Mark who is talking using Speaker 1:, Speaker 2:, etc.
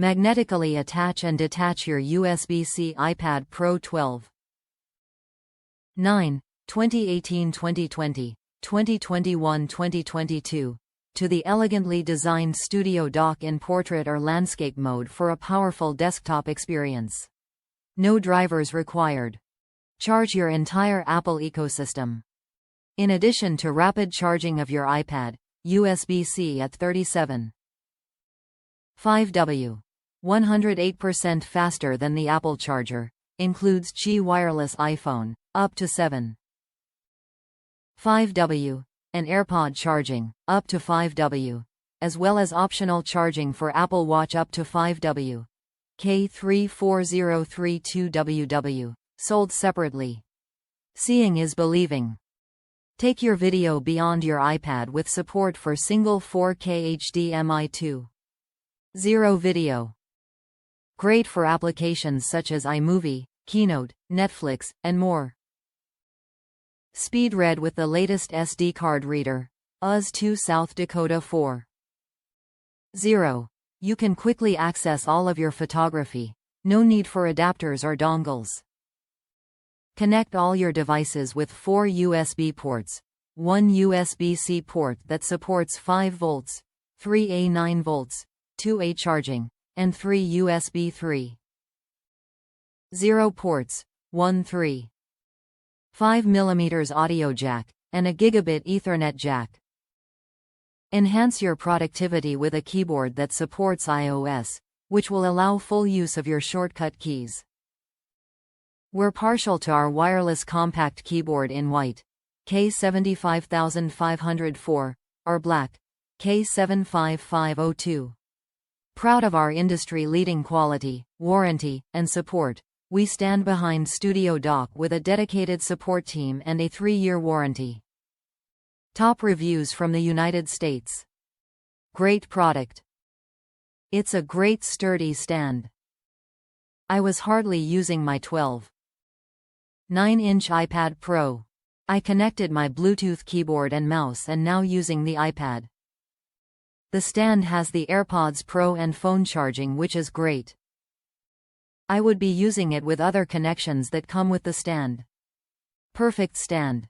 Speaker 1: Magnetically attach and detach your USB-C iPad Pro 12. 9. 2018-2020, 2021-2022. To the elegantly designed StudioDock in portrait or landscape mode for a powerful desktop experience. No drivers required. Charge your entire Apple ecosystem. In addition to rapid charging of your iPad, USB-C at 37. 5W. 108% faster than the Apple charger. Includes Qi wireless iPhone, up to 7. 5W. And AirPod charging, up to 5W. As well as optional charging for Apple Watch up to 5W. K34032WW. Sold separately. Seeing is believing. Take your video beyond your iPad with support for single 4K HDMI 2.0 video. Great for applications such as iMovie, Keynote, Netflix, and more. Speed read with the latest SD card reader. UHS-II South Dakota 4.0. You can quickly access all of your photography. No need for adapters or dongles. Connect all your devices with 4 USB ports. 1 USB-C port that supports 5 volts, 3A 9 volts, 2A charging, and 3 USB 3.0 ports, 1 3. 5mm audio jack, and a gigabit Ethernet jack. Enhance your productivity with a keyboard that supports iOS, which will allow full use of your shortcut keys. We're partial to our wireless compact keyboard in white, K75504, or black, K75502. Proud of our industry-leading quality, warranty, and support, we stand behind StudioDock with a dedicated support team and a 3-year warranty. Top reviews from the United States. Great product. It's a great sturdy stand. I was hardly using my 12.9-inch iPad Pro. I connected my Bluetooth keyboard and mouse and now using the iPad. The stand has the AirPods Pro and phone charging, which is great. I would be using it with other connections that come with the stand. Perfect stand.